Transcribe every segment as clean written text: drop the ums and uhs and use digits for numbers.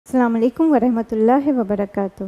السلام علیکم ورحمۃ اللہ وبرکاتہ۔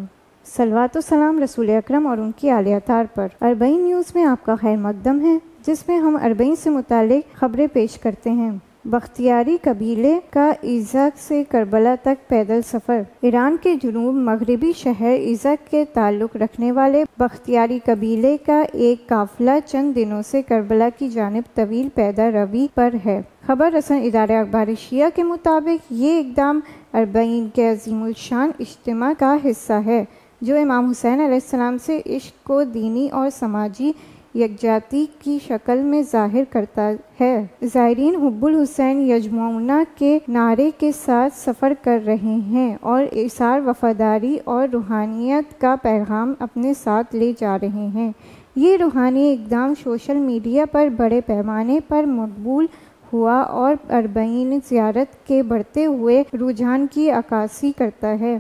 صلوات و سلام رسول اکرم اور ان کی آل اطہار پر۔ اربعین نیوز میں آپ کا خیر مقدم ہے، جس میں ہم اربعین سے متعلق خبریں پیش کرتے ہیں۔ بختیاری قبیلے کا عیزک سے کربلا تک پیدل سفر۔ ایران کے جنوب مغربی شہر عیزک کے تعلق رکھنے والے بختیاری قبیلے کا ایک قافلہ چند دنوں سے کربلا کی جانب طویل پیدل روی پر ہے۔ خبر رساں ادارہ اخبار شیعہ کے مطابق یہ اقدام اربعین کے عظیم الشان اجتماع کا حصہ ہے، جو امام حسین علیہ السلام سے عشق کو دینی اور سماجی یکجہتی کی شکل میں ظاہر کرتا ہے۔ زائرین حب الحسین یجمعنا کے نعرے کے ساتھ سفر کر رہے ہیں اور ایثار، وفاداری اور روحانیت کا پیغام اپنے ساتھ لے جا رہے ہیں۔ یہ روحانی اقدام سوشل میڈیا پر بڑے پیمانے پر مقبول ہوا اور اربعین زیارت کے بڑھتے ہوئے رجحان کی عکاسی کرتا ہے۔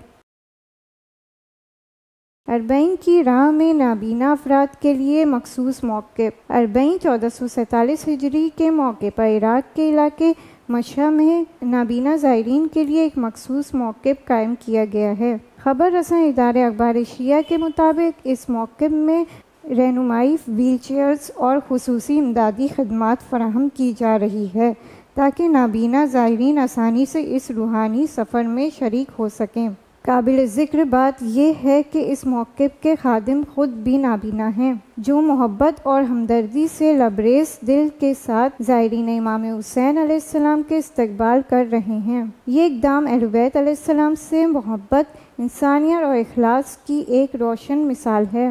اربعین کی راہ میں نابینا افراد کے لیے مخصوص موقف۔ اربعین 1447 ہجری کے موقع پر عراق کے علاقے مشہد میں نابینا زائرین کے لیے ایک مخصوص موقف قائم کیا گیا ہے۔ خبر رساں ادارہ اخبار شیعہ کے مطابق اس موقف میں رہنمائی، ویل چیئرز اور خصوصی امدادی خدمات فراہم کی جا رہی ہے تاکہ نابینا زائرین آسانی سے اس روحانی سفر میں شریک ہو سکیں۔ قابل ذکر بات یہ ہے کہ اس موقف کے خادم خود بھی نابینا ہیں، جو محبت اور ہمدردی سے لبریز دل کے ساتھ زائرین امام حسین علیہ السلام کے استقبال کر رہے ہیں۔ یہ اقدام اہل بیت علیہ السلام سے محبت، انسانیت اور اخلاص کی ایک روشن مثال ہے۔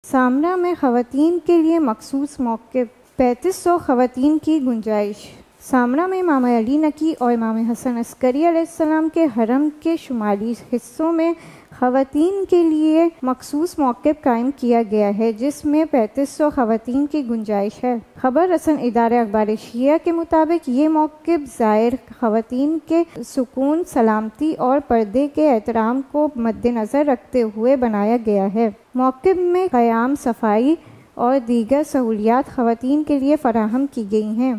سامرا میں خواتین کے لیے مخصوص موقف۔ 3500 خواتین کی گنجائش۔ سامرا میں امام علی نقی اور امام حسن عسکری علیہ السلام کے حرم کے شمالی حصوں میں خواتین کے لیے مخصوص موقف قائم کیا گیا ہے، جس میں 3500 خواتین کی گنجائش ہے۔ خبر رساں ادارہ اخبار شیعہ کے مطابق یہ موقف زائر خواتین کے سکون، سلامتی اور پردے کے احترام کو مد نظر رکھتے ہوئے بنایا گیا ہے۔ موقف میں قیام، صفائی اور دیگر سہولیات خواتین کے لیے فراہم کی گئی ہیں۔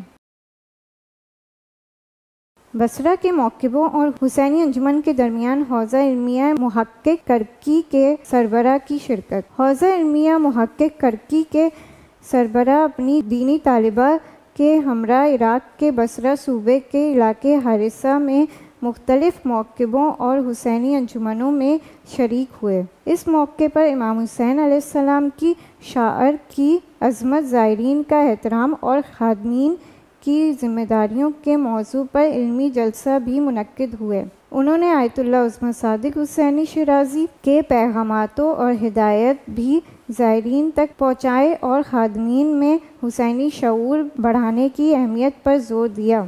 بصرہ کے موقفوں اور حسینی انجمن کے درمیان حوزہ علمیہ محقق کرکی کے سربراہ کی شرکت۔ حوزہ علمیہ محقق کرکی کے سربراہ اپنی دینی طالبہ کے ہمراہ عراق کے بصرہ صوبے کے علاقے حارثہ میں مختلف موقفوں اور حسینی انجمنوں میں شریک ہوئے۔ اس موقع پر امام حسین علیہ السلام کی شعائر کی عظمت، زائرین کا احترام اور خادمین کی ذمہ داریوں کے موضوع پر علمی جلسہ بھی منعقد ہوئے۔ انہوں نے آیت اللہ عظمہ صادق حسینی شیرازی کے پیغامات اور ہدایات بھی زائرین تک پہنچائے اور خادمین میں حسینی شعور بڑھانے کی اہمیت پر زور دیا۔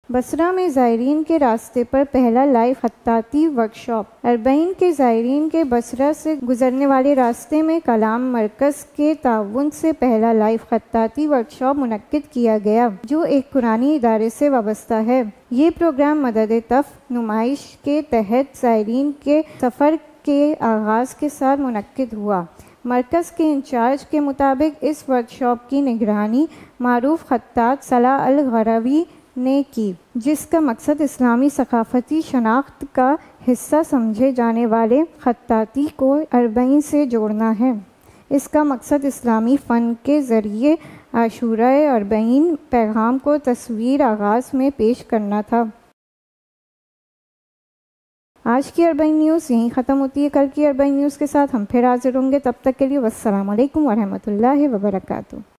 بصرہ میں زائرین کے راستے پر پہلا لائیو خطاطی ورکشاپ۔ اربعین کے زائرین کے بصرہ سے گزرنے والے راستے میں کلام مرکز کے تعاون سے پہلا لائیو خطاطی ورکشاپ منعقد کیا گیا، جو ایک قرآنی ادارے سے وابستہ ہے۔ یہ پروگرام مدد طف نمائش کے تحت زائرین کے سفر کے آغاز کے ساتھ منعقد ہوا۔ مرکز کے انچارج کے مطابق اس ورکشاپ کی نگرانی معروف خطاط صلاح الغروی نے کی، جس کا مقصد اسلامی ثقافتی شناخت کا حصہ سمجھے جانے والے خطاطی کو اربعین سے جوڑنا ہے۔ اس کا مقصد اسلامی فن کے ذریعے عاشورۂ اربعین پیغام کو تصویر آغاز میں پیش کرنا تھا۔ آج کی اربعین نیوز یہیں ختم ہوتی ہے۔ کل کی اربعین نیوز کے ساتھ ہم پھر حاضر ہوں گے۔ تب تک کے لیے والسلام علیکم ورحمۃ اللہ وبرکاتہ۔